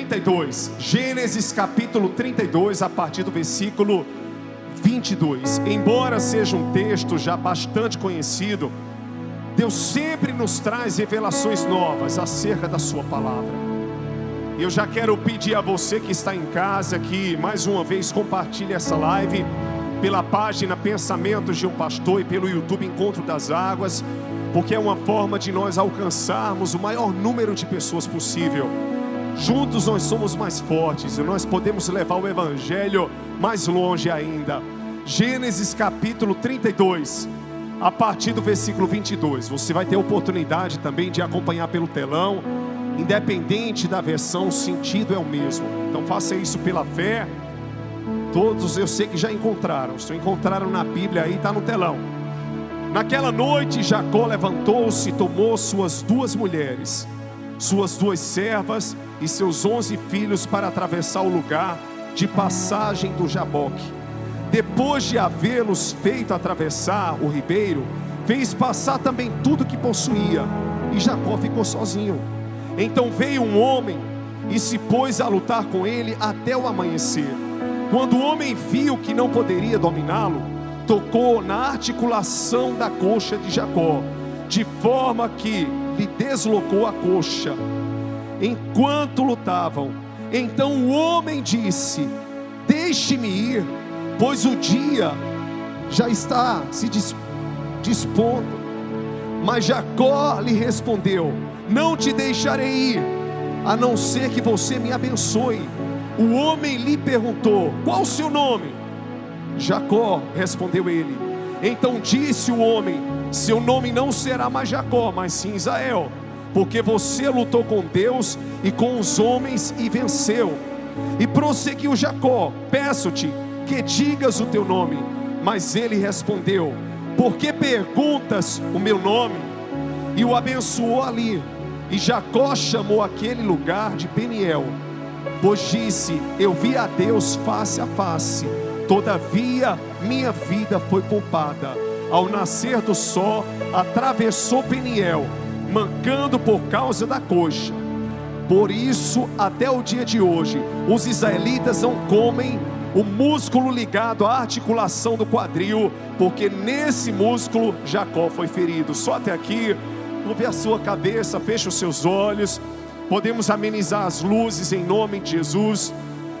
32, Gênesis capítulo 32, a partir do versículo 22. Embora seja um texto já bastante conhecido, Deus sempre nos traz revelações novas acerca da sua palavra. Eu já quero pedir a você que está em casa que mais uma vez compartilhe essa live pela página Pensamentos de um Pastor e pelo YouTube Encontro das Águas, porque é uma forma de nós alcançarmos o maior número de pessoas possível. Juntos nós somos mais fortes e nós podemos levar o Evangelho mais longe ainda. Gênesis capítulo 32, a partir do versículo 22. Você vai ter oportunidade também de acompanhar pelo telão. Independente da versão, o sentido é o mesmo. Então faça isso pela fé. Todos eu sei que já encontraram. Se encontraram na Bíblia aí, está no telão. Naquela noite Jacó levantou-se e tomou suas 2 mulheres, suas 2 servas e seus 11 filhos para atravessar o lugar de passagem do Jaboque. Depois de havê-los feito atravessar o ribeiro, fez passar também tudo que possuía, e Jacó ficou sozinho. Então veio um homem e se pôs a lutar com ele até o amanhecer. Quando o homem viu que não poderia dominá-lo, tocou na articulação da coxa de Jacó, de forma que lhe deslocou a coxa. Enquanto lutavam, então o homem disse: deixe-me ir, pois o dia já está se dispondo. Mas Jacó lhe respondeu: não te deixarei ir, a não ser que você me abençoe. O homem lhe perguntou: qual o seu nome? Jacó, respondeu ele. Então disse o homem: seu nome não será mais Jacó, mas sim Israel, porque você lutou com Deus e com os homens e venceu. E prosseguiu Jacó: peço-te que digas o teu nome. Mas ele respondeu: por que perguntas o meu nome? E o abençoou ali. E Jacó chamou aquele lugar de Peniel, pois disse: eu vi a Deus face a face, todavia minha vida foi poupada. Ao nascer do sol, atravessou Peniel, mancando por causa da coxa. Por isso, até o dia de hoje, os israelitas não comem o músculo ligado à articulação do quadril, porque nesse músculo Jacó foi ferido. Só até aqui. Curve a sua cabeça, feche os seus olhos. Podemos amenizar as luzes em nome de Jesus.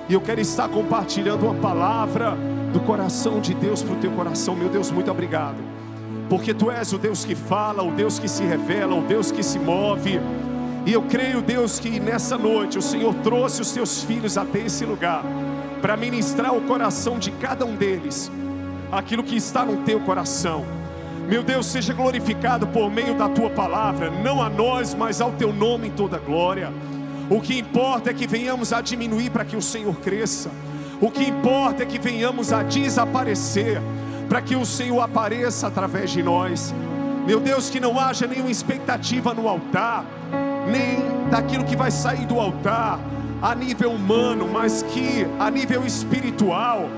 E eu quero estar compartilhando uma palavra do coração de Deus para o teu coração. Meu Deus, muito obrigado, porque Tu és o Deus que fala, o Deus que se revela, o Deus que se move. E eu creio, Deus, que nessa noite o Senhor trouxe os Teus filhos até esse lugar para ministrar o coração de cada um deles aquilo que está no Teu coração. Meu Deus, seja glorificado por meio da Tua palavra, não a nós, mas ao Teu nome em toda glória. O que importa é que venhamos a diminuir para que o Senhor cresça. O que importa é que venhamos a desaparecer para que o Senhor apareça através de nós. Meu Deus, que não haja nenhuma expectativa no altar, nem daquilo que vai sair do altar a nível humano, mas que a nível espiritual,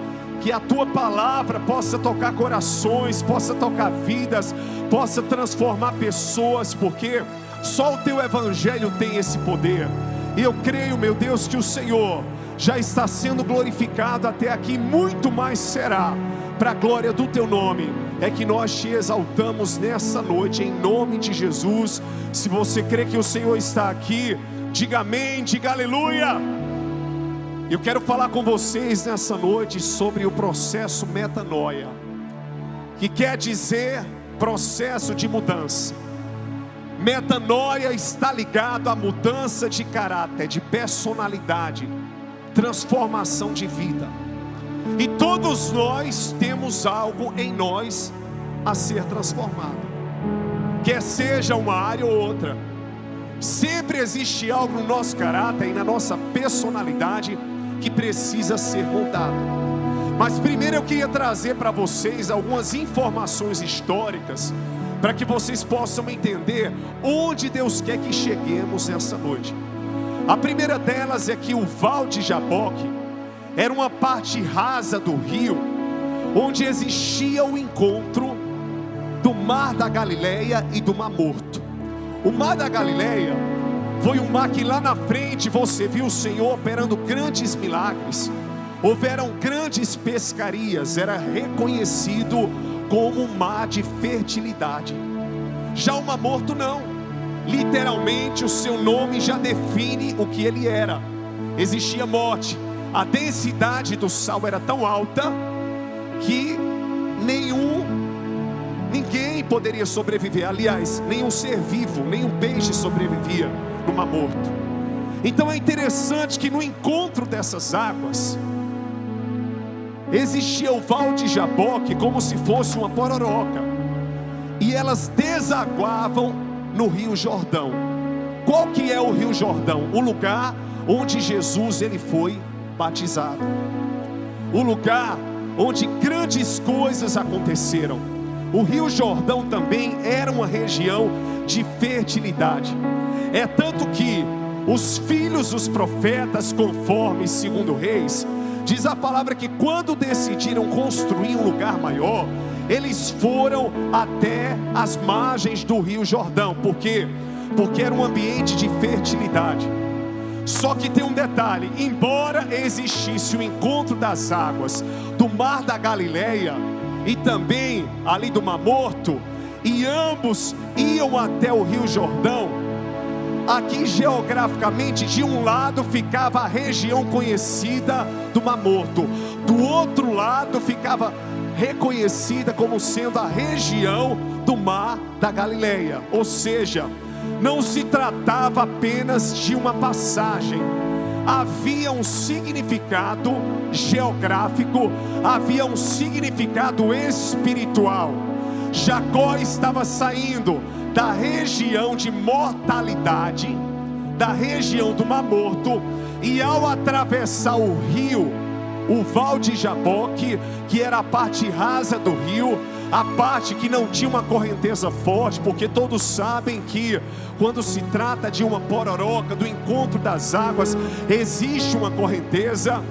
que a Tua palavra possa tocar corações, possa tocar vidas, possa transformar pessoas, porque só o Teu Evangelho tem esse poder. E eu creio, meu Deus, que o Senhor já está sendo glorificado até aqui, muito mais será, para a glória do Teu nome. É que nós Te exaltamos nessa noite, em nome de Jesus. Se você crê que o Senhor está aqui, diga amém, diga aleluia. Eu quero falar com vocês nessa noite sobre o processo metanoia, que quer dizer processo de mudança. Metanoia está ligado à mudança de caráter, de personalidade, transformação de vida. E todos nós temos algo em nós a ser transformado, quer seja uma área ou outra. Sempre existe algo no nosso caráter e na nossa personalidade que precisa ser moldado. Mas primeiro eu queria trazer para vocês algumas informações históricas, para que vocês possam entender onde Deus quer que cheguemos nessa noite. A primeira delas é que o Val de Jaboque era uma parte rasa do rio, onde existia o encontro do Mar da Galileia e do Mar Morto. O Mar da Galileia Foi um mar que lá na frente você viu o Senhor operando grandes milagres. Houveram grandes pescarias, era reconhecido como um mar de fertilidade. Já o Mar Morto não, literalmente o seu nome já define o que ele era. Existia morte, a densidade do sal era tão alta que ninguém poderia sobreviver. Aliás, nenhum ser vivo, nenhum peixe sobrevivia no Mar Morto. Então é interessante que no encontro dessas águas existia o Val de Jaboque como se fosse uma pororoca, e elas desaguavam no Rio Jordão. Qual que é o Rio Jordão? O lugar onde Jesus ele foi batizado, o lugar onde grandes coisas aconteceram. O Rio Jordão também era uma região de fertilidade. É tanto que os filhos dos profetas, conforme 2 Reis, diz a palavra que quando decidiram construir um lugar maior, eles foram até as margens do Rio Jordão. Por quê? Porque era um ambiente de fertilidade. Só que tem um detalhe: embora existisse o encontro das águas do Mar da Galileia e também ali do Mar Morto, e ambos iam até o Rio Jordão, aqui geograficamente de um lado ficava a região conhecida do Mar Morto, do outro lado ficava reconhecida como sendo a região do Mar da Galileia. Ou seja, não se tratava apenas de uma passagem, havia um significado geográfico, havia um significado espiritual. Jacó estava saindo da região de mortalidade, da região do Mar Morto, e ao atravessar o rio, o Val de Jaboque, que era a parte rasa do rio, a parte que não tinha uma correnteza forte, porque todos sabem que quando se trata de uma pororoca, do encontro das águas, existe uma correnteza.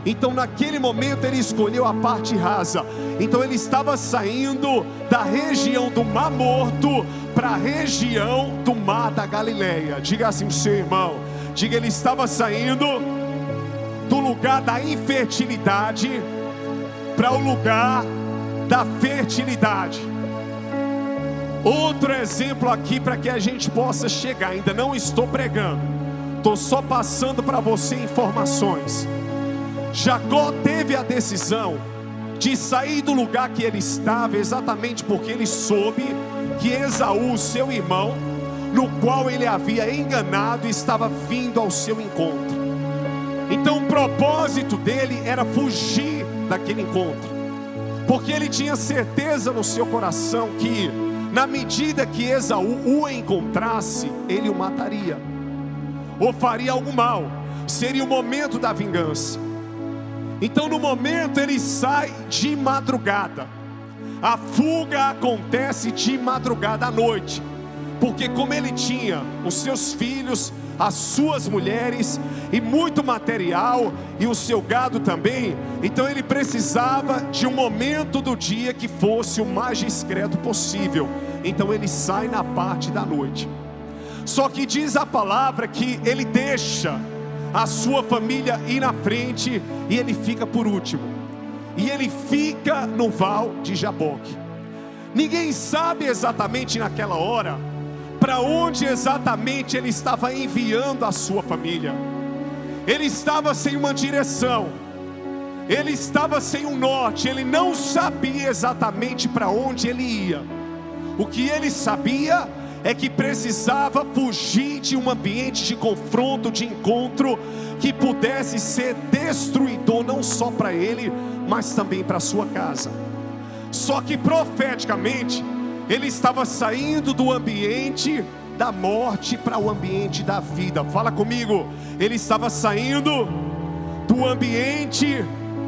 Então naquele momento ele escolheu a parte rasa. Então ele estava saindo da região do Mar Morto para a região do Mar da Galileia. Diga assim para o seu irmão, diga: ele estava saindo do lugar da infertilidade para o lugar da fertilidade. Outro exemplo aqui para que a gente possa chegar. Ainda não estou pregando, estou só passando para você informações. Jacó teve a decisão de sair do lugar que ele estava, exatamente porque ele soube que Esaú, seu irmão, no qual ele havia enganado, estava vindo ao seu encontro. Então o propósito dele era fugir daquele encontro, porque ele tinha certeza no seu coração que na medida que Esaú o encontrasse, ele o mataria, ou faria algo mal, seria o momento da vingança. Então no momento ele sai de madrugada. A fuga acontece de madrugada à noite, porque como ele tinha os seus filhos, as suas mulheres e muito material, e o seu gado também, então ele precisava de um momento do dia que fosse o mais discreto possível. Então ele sai na parte da noite. Só que diz a palavra que ele deixa a sua família ir na frente e ele fica por último. E ele fica no Val de Jaboque. Ninguém sabe exatamente naquela hora para onde exatamente ele estava enviando a sua família. Ele estava sem uma direção, ele estava sem um norte, ele não sabia exatamente para onde ele ia. O que ele sabia é que precisava fugir de um ambiente de confronto, de encontro, que pudesse ser destruidor não só para ele, mas também para sua casa. Só que profeticamente ele estava saindo do ambiente da morte para o ambiente da vida. Fala comigo, ele estava saindo do ambiente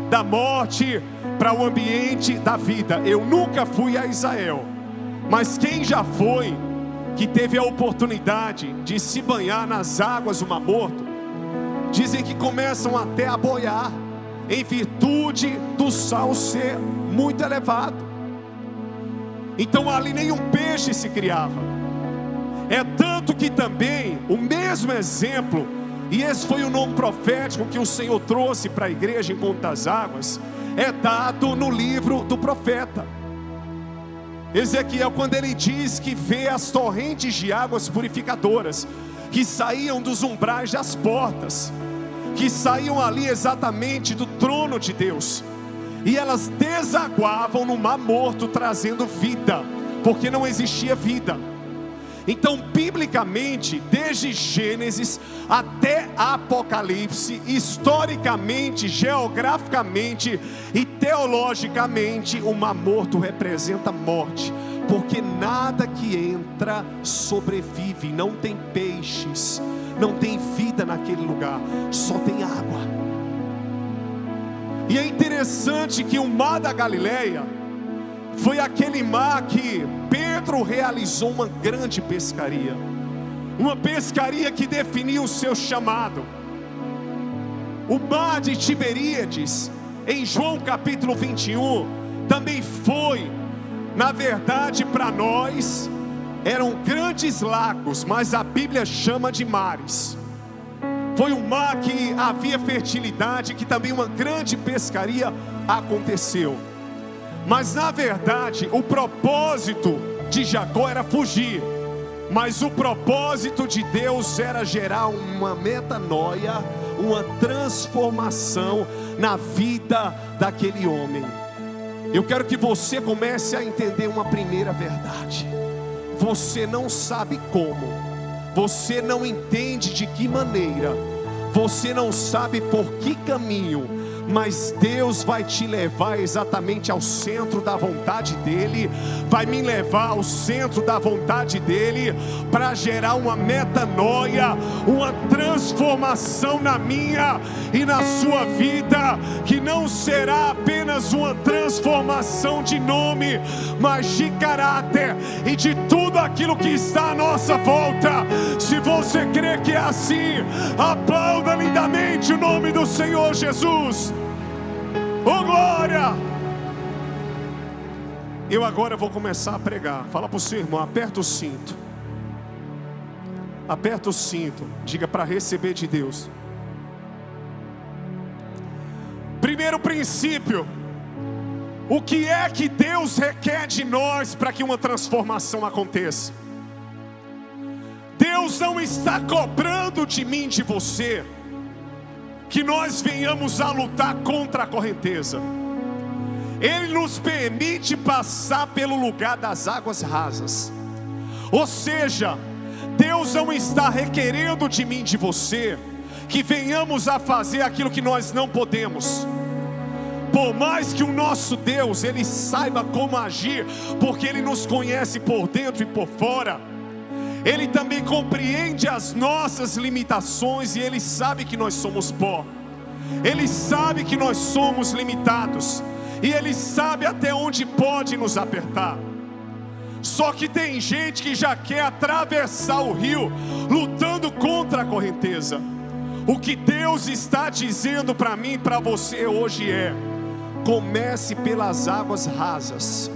da morte para o ambiente da vida. Eu nunca fui a Israel, mas quem já foi, que teve a oportunidade de se banhar nas águas do Mar Morto, dizem que começam até a boiar, em virtude do sal ser muito elevado. Então ali nenhum peixe se criava. É tanto que também o mesmo exemplo, e esse foi o nome profético que o Senhor trouxe para a igreja em Encontro das Águas, é dado no livro do profeta Ezequiel, quando ele diz que vê as torrentes de águas purificadoras que saíam dos umbrais das portas, que saíam ali exatamente do trono de Deus, e elas desaguavam no Mar Morto, trazendo vida, porque não existia vida. Então, biblicamente, desde Gênesis até Apocalipse, historicamente, geograficamente e teologicamente, o Mar Morto representa morte, porque nada que entra sobrevive. Não tem peixes, não tem vida naquele lugar, só tem água. E é interessante que o Mar da Galileia foi aquele mar que Pedro realizou uma grande pescaria, uma pescaria que definiu o seu chamado. O mar de Tiberíades, em João capítulo 21, também foi, na verdade, para nós, eram grandes lagos, mas a Bíblia chama de mares. Foi um mar que havia fertilidade, que também uma grande pescaria aconteceu. Mas na verdade, o propósito de Jacó era fugir, mas o propósito de Deus era gerar uma metanoia, uma transformação na vida daquele homem. Eu quero que você comece a entender uma primeira verdade: você não sabe como, você não entende de que maneira, você não sabe por que caminho, mas Deus vai te levar exatamente ao centro da vontade dEle, vai me levar ao centro da vontade dEle, para gerar uma metanoia, uma transformação na minha e na sua vida, que não será apenas uma transformação de nome, mas de caráter e de tudo aquilo que está à nossa volta. Se você crê que é assim, aplauda lindamente o nome do Senhor Jesus. Oh, glória! Eu agora vou começar a pregar. Fala para o seu irmão, aperta o cinto. Aperta o cinto. Diga para receber de Deus. Primeiro princípio: o que é que Deus requer de nós para que uma transformação aconteça? Deus não está cobrando de mim, de você, que nós venhamos a lutar contra a correnteza. Ele nos permite passar pelo lugar das águas rasas. Ou seja, Deus não está requerendo de mim, de você, que venhamos a fazer aquilo que nós não podemos. Por mais que o nosso Deus, Ele saiba como agir, porque Ele nos conhece por dentro e por fora, Ele também compreende as nossas limitações, e Ele sabe que nós somos pó, Ele sabe que nós somos limitados, e Ele sabe até onde pode nos apertar. Só que tem gente que já quer atravessar o rio, lutando contra a correnteza. O que Deus está dizendo para mim e para você hoje é: comece pelas águas rasas.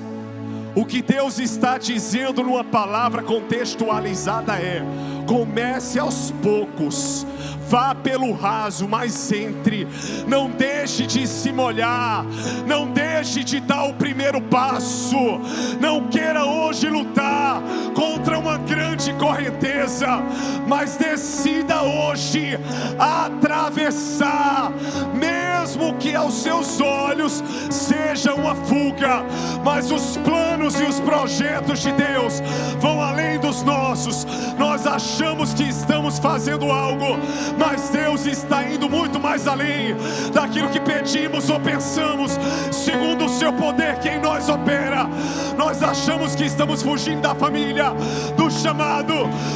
O que Deus está dizendo numa palavra contextualizada é: comece aos poucos, vá pelo raso, mas entre. Não deixe de se molhar, não deixe de dar o primeiro passo. Não queira hoje lutar contra uma grande correnteza, mas decida hoje atravessar, mesmo que aos seus olhos seja uma fuga, mas os planos e os projetos de Deus vão além dos nossos. Nós achamos que estamos fazendo algo, mas Deus está indo muito mais além daquilo que pedimos ou pensamos, segundo o seu poder que em nós opera. Nós achamos que estamos fugindo da família, do chamado,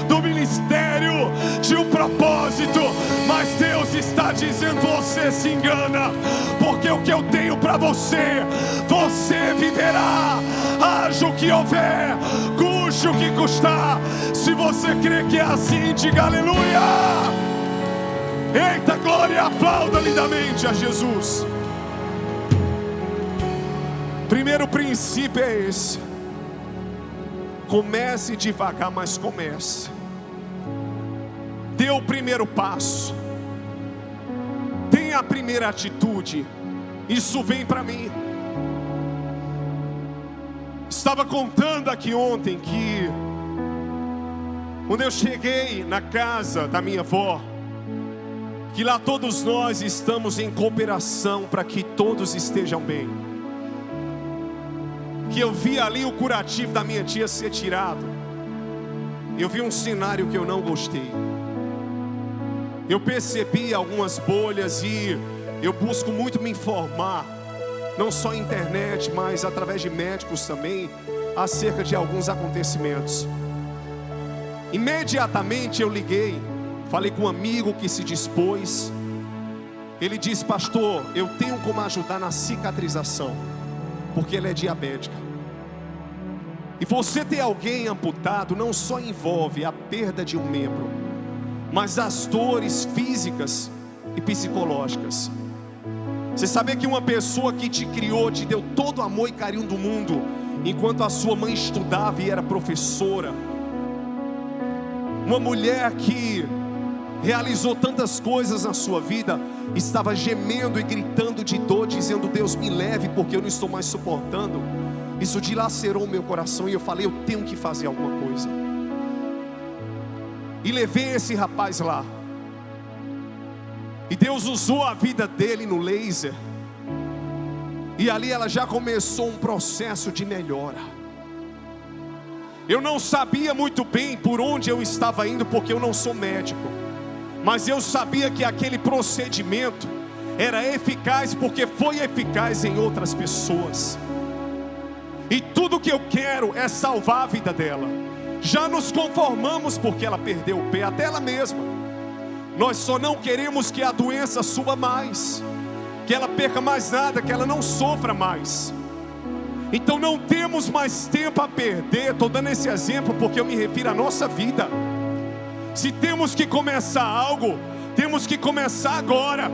do ministério, de um propósito, mas Deus está dizendo: você se engana, porque o que eu tenho para você, você viverá, haja o que houver, custe o que custar. Se você crê que é assim, diga aleluia. Eita glória, aplauda lindamente a Jesus. Primeiro princípio é esse: Comece devagar, mas comece. Dê o primeiro passo. Tenha a primeira atitude. Isso vem para mim. Estava contando aqui ontem que quando eu cheguei na casa da minha avó, que lá todos nós estamos em cooperação para que todos estejam bem. Que eu vi ali o curativo da minha tia ser tirado. Eu vi um cenário que eu não gostei. Eu percebi algumas bolhas e eu busco muito me informar, não só na internet, mas através de médicos também, acerca de alguns acontecimentos. Imediatamente eu liguei, falei com um amigo que se dispôs. Ele disse: pastor, eu tenho como ajudar na cicatrização, porque ele é diabética. E você ter alguém amputado não só envolve a perda de um membro, mas as dores físicas e psicológicas. Você saber que uma pessoa que te criou, te deu todo o amor e carinho do mundo, enquanto a sua mãe estudava e era professora, uma mulher que realizou tantas coisas na sua vida, estava gemendo e gritando de dor, dizendo: Deus, me leve, porque eu não estou mais suportando. Isso dilacerou o meu coração e eu falei: eu tenho que fazer alguma coisa. E levei esse rapaz lá. E Deus usou a vida dele no laser. E ali ela já começou um processo de melhora. Eu não sabia muito bem por onde eu estava indo, porque eu não sou médico. Mas eu sabia que aquele procedimento era eficaz, porque foi eficaz em outras pessoas. E tudo que eu quero é salvar a vida dela. Já nos conformamos porque ela perdeu o pé, até ela mesma. Nós só não queremos que a doença suba mais, que ela perca mais nada, que ela não sofra mais. Então não temos mais tempo a perder. Estou dando esse exemplo porque eu me refiro à nossa vida. Se temos que começar algo, temos que começar agora.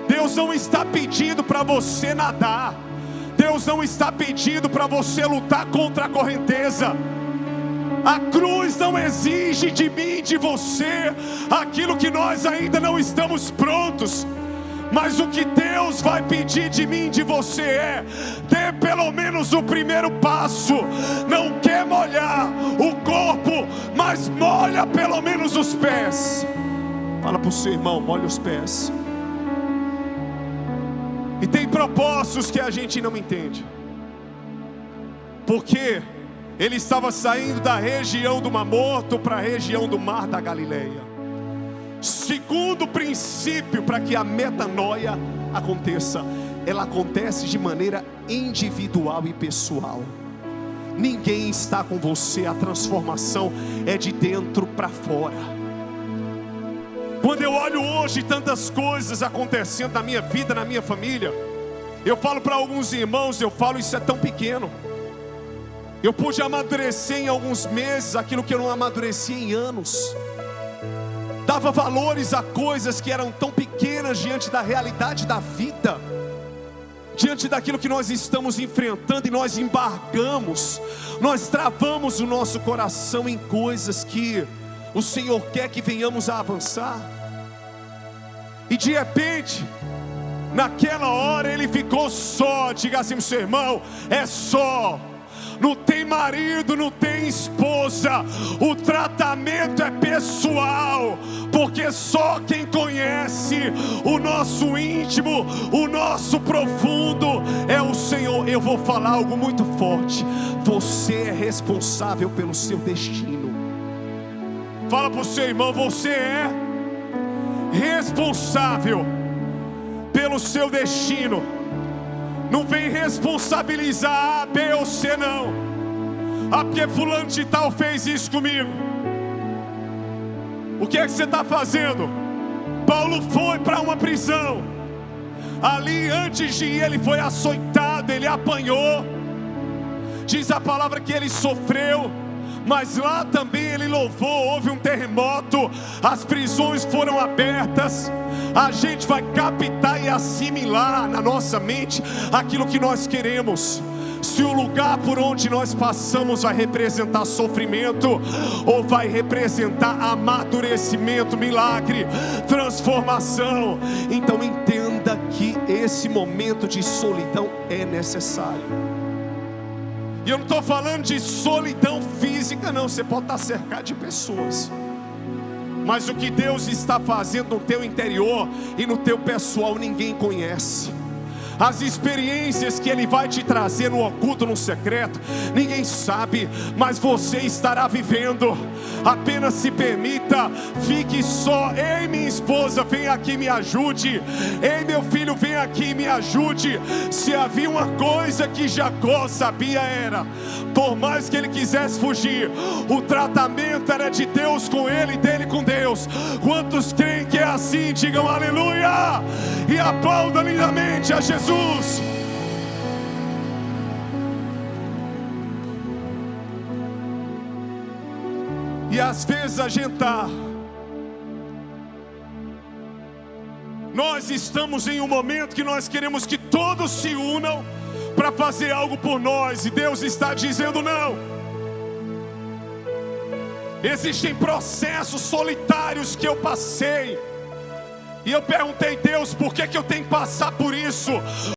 Deus não está pedindo para você nadar. Deus não está pedindo para você lutar contra a correnteza. A cruz não exige de mim e de você aquilo que nós ainda não estamos prontos. Mas o que Deus vai pedir de mim e de você é: dê pelo menos o primeiro passo. Não quer molhar o corpo, mas molha pelo menos os pés. Fala para o seu irmão: molha os pés. E tem propósitos que a gente não entende. Porque ele estava saindo da região do Mar Morto para a região do Mar da Galileia. Segundo princípio, para que a metanoia aconteça, ela acontece de maneira individual e pessoal. Ninguém está com você, a transformação é de dentro para fora. Quando eu olho hoje tantas coisas acontecendo na minha vida, na minha família, eu falo para alguns irmãos, eu falo: isso é tão pequeno. Eu pude amadurecer em alguns meses aquilo que eu não amadureci em anos. Dava valores a coisas que eram tão pequenas diante da realidade da vida, diante daquilo que nós estamos enfrentando, e nós embargamos, nós travamos o nosso coração em coisas que o Senhor quer que venhamos a avançar. E de repente, naquela hora ele ficou só. Diga assim para o seu irmão: é só. Não tem marido, não tem esposa. O tratamento é pessoal, porque só quem conhece o nosso íntimo, o nosso profundo, é o Senhor. Eu vou falar algo muito forte: você é responsável pelo seu destino. Fala para o seu irmão: você é responsável pelo seu destino. Não vem responsabilizar A, B ou C não. Ah, porque fulano de tal fez isso comigo. O que é que você está fazendo? Paulo foi para uma prisão. Ali antes de ir ele foi açoitado, ele apanhou. Diz a palavra que ele sofreu. Mas lá também ele louvou, houve um terremoto, as prisões foram abertas. A gente vai captar e assimilar na nossa mente aquilo que nós queremos. se o lugar por onde nós passamos vai representar sofrimento ou vai representar amadurecimento, milagre, transformação. Então entenda que esse momento de solidão é necessário. E eu não estou falando de solidão física não, você pode estar cercado de pessoas, mas o que Deus está fazendo no teu interior e no teu pessoal ninguém conhece. As experiências que Ele vai te trazer no oculto, no secreto, ninguém sabe, mas você estará vivendo. Apenas se permita, fique só. Ei, minha esposa, vem aqui, me ajude. Ei, meu filho, vem aqui, me ajude. Se havia uma coisa que Jacó sabia, era, por mais que ele quisesse fugir, o tratamento era de Deus com ele e dele com Deus. Quantos creem que é assim? Digam aleluia e aplaudam lindamente a Jesus. E às vezes nós estamos em um momento que nós queremos que todos se unam para fazer algo por nós, e Deus está dizendo não. Existem processos solitários que eu passei, e eu perguntei: Deus, por que eu tenho que passar por isso?